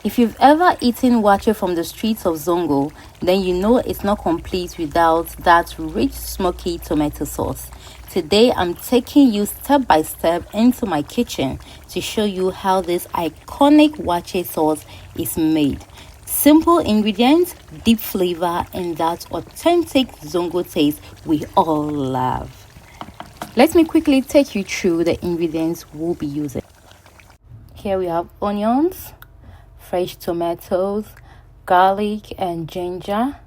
If you've ever eaten waakye from the streets of Zongo, then you know it's not complete without that rich smoky tomato sauce. Today I'm taking you step by step into my kitchen to show you how this iconic waakye sauce is made. Simple ingredients, deep flavor, and that authentic Zongo taste we all love. Let me quickly take you through the ingredients we'll be using. Here we have onions, fresh tomatoes, garlic and ginger,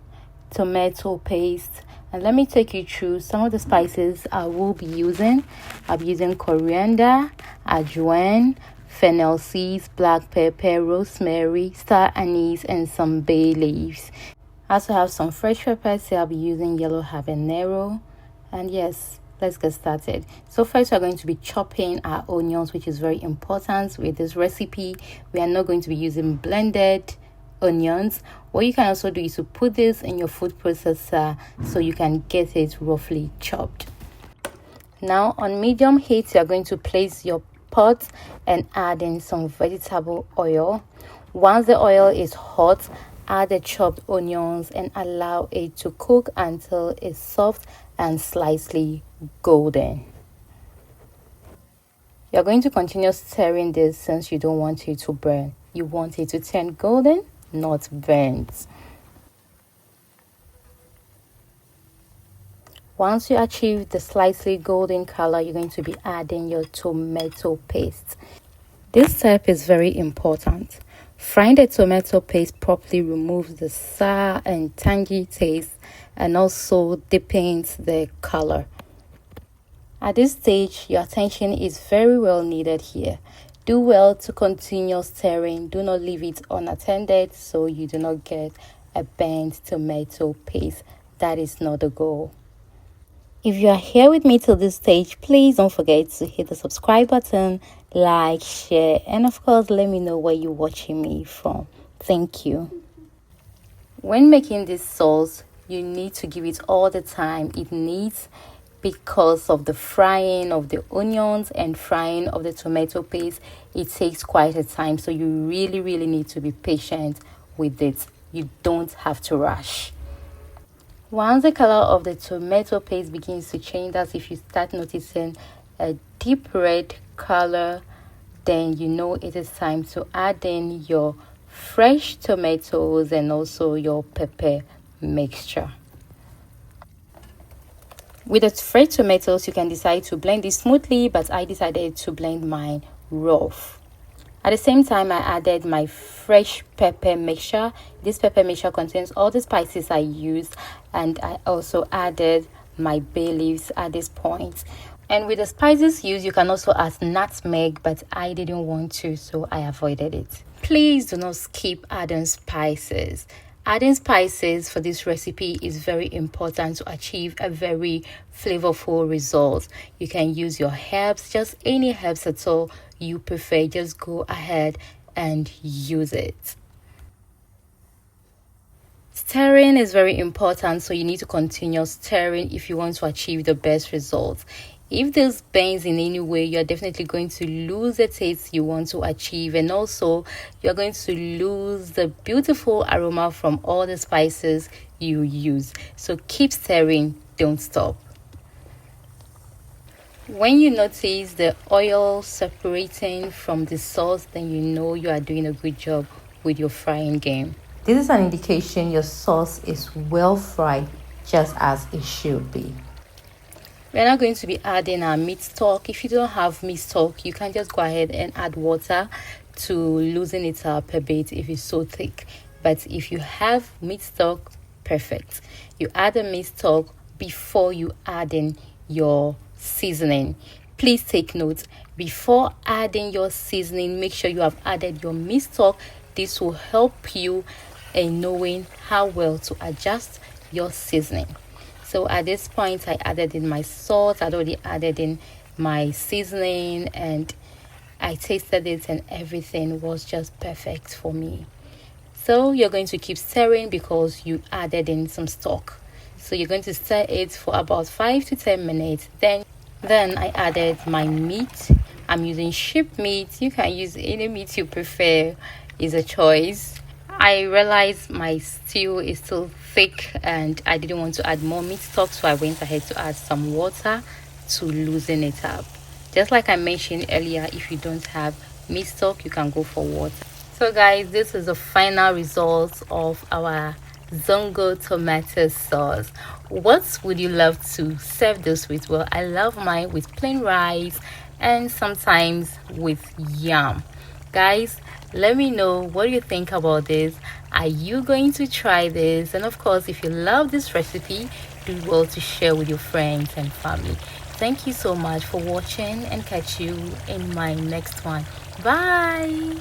tomato paste, and let me take you through some of the spices I will be using. I'll be using coriander, ajwain, fennel seeds, black pepper, rosemary, star anise, and some bay leaves. I also have some fresh peppers, so I'll be using yellow habanero. And yes, let's get started. So first we're going to be chopping our onions, which is very important with this recipe. We are not going to be using blended onions. What you can also do is to put this in your food processor so you can get it roughly chopped. Now on medium heat, you're going to place your pot and add in some vegetable oil. Once the oil is hot, add the chopped onions and allow it to cook until it's soft and slightly golden. You're going to continue stirring this since you don't want it to burn. You want it to turn golden, not burnt. Once you achieve the slightly golden color, you're going to be adding your tomato paste. This step is very important. Frying the tomato paste properly removes the sour and tangy taste and also deepens the color. At this stage, your attention is very well needed here. Do well to continue stirring. Do not leave it unattended so you do not get a burnt tomato paste. That is not the goal. If you are here with me till this stage, please don't forget to hit the subscribe button, like, share, and of course, let me know where you're watching me from. Thank you. When making this sauce, you need to give it all the time it needs because of the frying of the onions and frying of the tomato paste. It takes quite a time, so you really need to be patient with it. You don't have to rush. Once the color of the tomato paste begins to change, that's if you start noticing a deep red color, then you know it is time to add in your fresh tomatoes and also your pepper mixture. With the fresh tomatoes, you can decide to blend it smoothly, but I decided to blend mine rough. At the same time, I added my fresh pepper mixture. This pepper mixture contains all the spices I used, and I also added my bay leaves at this point. And with the spices used, you can also add nutmeg, but I didn't want to, so I avoided it. Please do not skip adding spices. Adding spices for this recipe is very important to achieve a very flavorful result. You can use your herbs, just any herbs at all you prefer. Just go ahead and use it. Stirring is very important, so you need to continue stirring if you want to achieve the best results. If this burns in any way, you're definitely going to lose the taste you want to achieve, and also you're going to lose the beautiful aroma from all the spices you use. So keep stirring, don't stop. When you notice the oil separating from the sauce, then you know you are doing a good job with your frying game. This is an indication your sauce is well fried, just as it should be. We're now going to be adding our meat stock. If you don't have meat stock, you can just go ahead and add water to loosen it up a bit if it's so thick. But if you have meat stock, perfect. You add the meat stock before you add in your seasoning. Please take note, before adding your seasoning, make sure you have added your meat stock. This will help you in knowing how well to adjust your seasoning. So at this point, I added in my salt. I'd already added in my seasoning and I tasted it and everything was just perfect for me. So you're going to keep stirring because you added in some stock. So you're going to stir it for about 5 to 10 minutes. Then I added my meat. I'm using sheep meat. You can use any meat you prefer. is a choice. I realized my stew is still thick and I didn't want to add more meat stock, so I went ahead to add some water to loosen it up. Just like I mentioned earlier, if you don't have meat stock, you can go for water. So guys, this is the final result of our Zongo tomato sauce. What would you love to serve this with? Well, I love mine with plain rice and sometimes with yam. Guys, let me know what you think about this. Are you going to try this? And of course, if you love this recipe, do well to share with your friends and family. Thank you so much for watching and catch you in my next one. Bye.